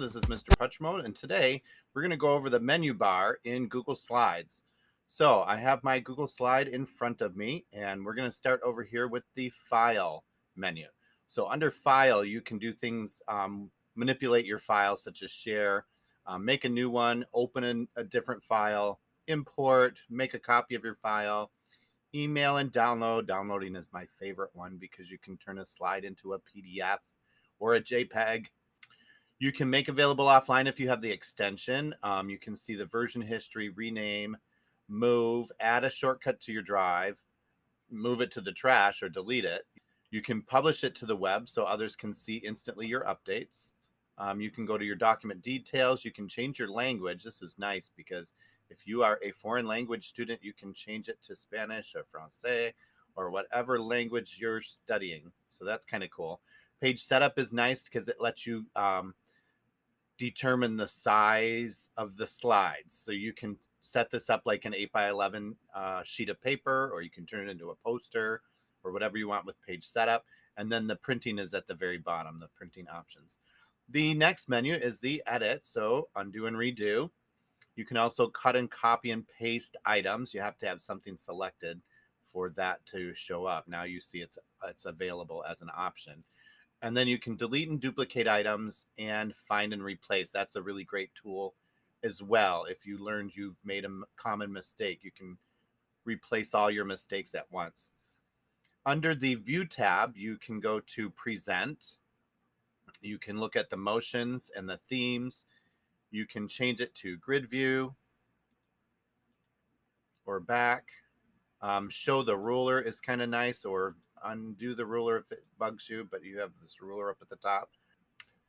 This is Mr. Punch Mode, and today we're going to go over the menu bar in Google Slides. So I have my Google Slide in front of me, and we're going to start over here with the File menu. So under File, you can do things, manipulate your file, such as share, make a new one, open a different file, import, make a copy of your file, email and download. Downloading is my favorite one because you can turn a slide into a PDF or a JPEG. You can make available offline if you have the extension. You can see the version history, rename, move, add a shortcut to your drive, move it to the trash or delete it. You can publish it to the web so others can see instantly your updates. You can go to your document details. You can change your language. This is nice because if you are a foreign language student, you can change it to Spanish or Francais or whatever language you're studying. So that's kind of cool. Page setup is nice because it lets you determine the size of the slides. So you can set this up like an 8x11 sheet of paper, or you can turn it into a poster or whatever you want with page setup. And then the printing is at the very bottom, the printing options. The next menu is the edit. So undo and redo. You can also cut and copy and paste items. You have to have something selected for that to show up. Now you see it's available as an option. And then you can delete and duplicate items and find and replace. That's a really great tool as well. If you learned you've made a common mistake, you can replace all your mistakes at once. Under the View tab, you can go to Present. You can look at the motions and the themes. You can change it to Grid View or back. Show the ruler is kind of nice, or undo the ruler if it bugs you, but you have this ruler up at the top.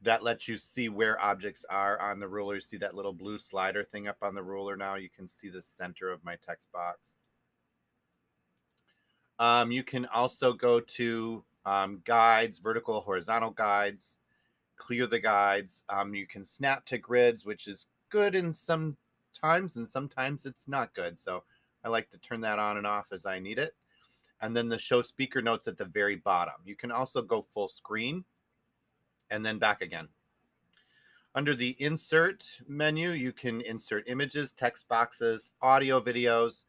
That lets you see where objects are on the ruler. You see that little blue slider thing up on the ruler now. You can see the center of my text box. You can also go to guides, vertical, horizontal guides, clear the guides. You can snap to grids, which is good in some times, and sometimes it's not good. So I like to turn that on and off as I need it. And then the show speaker notes at the very bottom. You can also go full screen and then back again. Under the insert menu, you can insert images, text boxes, audio, videos,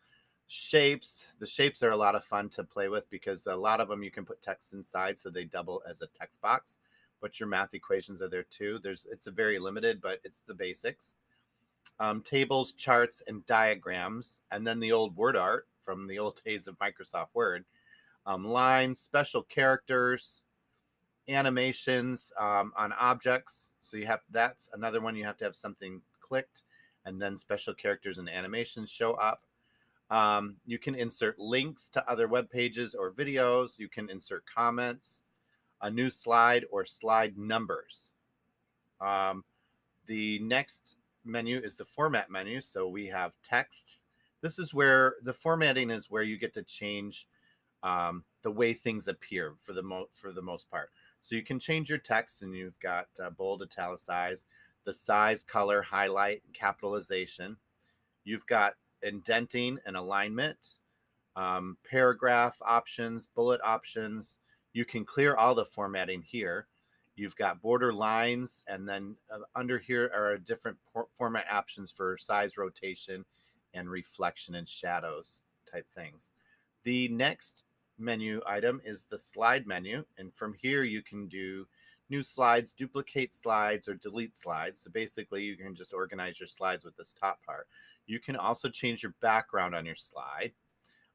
shapes. The shapes are a lot of fun to play with because a lot of them you can put text inside, so they double as a text box. But your math equations are there too. It's a very limited, but it's the basics. Tables, charts, and diagrams, and then the old word art from the old days of Microsoft Word. Lines, special characters, animations on objects. So that's another one. You have to have something clicked, and then special characters and animations show up. You can insert links to other web pages or videos. You can insert comments, a new slide, or slide numbers. The next menu is the format menu. So we have text. This is where the formatting is where you get to change the way things appear for the most part. So you can change your text, and you've got bold, italicized, the size, color, highlight, capitalization. You've got indenting and alignment, paragraph options, bullet options. You can clear all the formatting here. You've got border lines, and then under here are different format options for size, rotation, and reflection and shadows type things. The next menu item is the slide menu, and from here you can do new slides, duplicate slides, or delete slides. So basically you can just organize your slides with this top part. You can also change your background on your slide,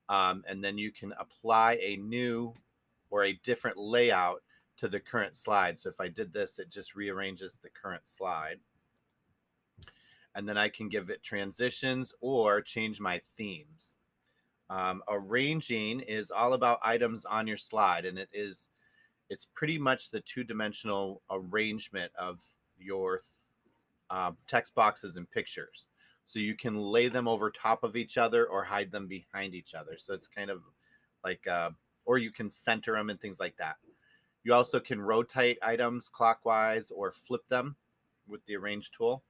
and then you can apply a new or a different layout to the current slide. So if I did this, it just rearranges the current slide. And then I can give it transitions or change my themes. Arranging is all about items on your slide, and it's pretty much the two-dimensional arrangement of your text boxes and pictures. So you can lay them over top of each other or hide them behind each other. So it's kind of like, or you can center them and things like that. You also can rotate items clockwise or flip them with the Arrange tool.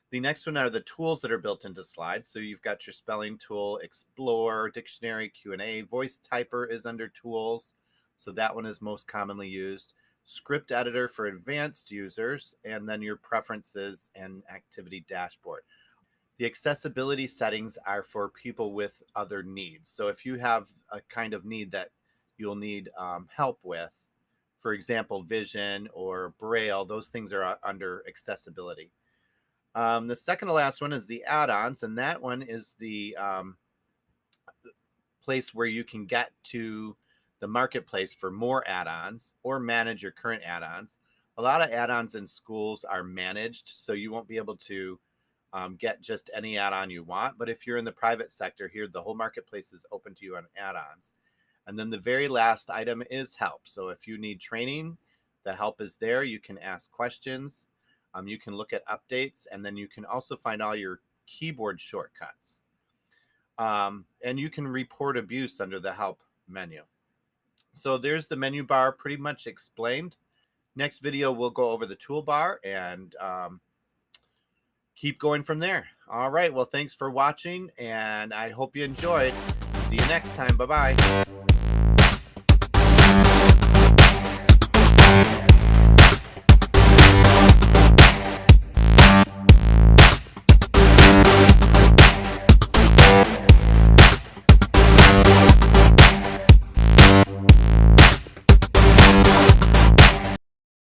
The next one are the tools that are built into slides. So you've got your spelling tool, Explore, Dictionary, Q&A. Voice Typer is under Tools. So that one is most commonly used. script editor for advanced users, and then your preferences and activity dashboard. The accessibility settings are for people with other needs. So if you have a kind of need that you'll need help with, for example, vision or braille, those things are under accessibility. The second to last one is the add-ons, and that one is the place where you can get to the marketplace for more add-ons or manage your current add-ons. A lot of add-ons in schools are managed, so you won't be able to get just any add-on you want. But if you're in the private sector here, the whole marketplace is open to you on add-ons. And then the very last item is help. So if you need training, the help is there. You can ask questions. You can look at updates, and then you can also find all your keyboard shortcuts. And you can report abuse under the help menu. So there's the menu bar pretty much explained. Next video, we'll go over the toolbar and keep going from there. All right. Well, thanks for watching, and I hope you enjoyed. See you next time. Bye-bye.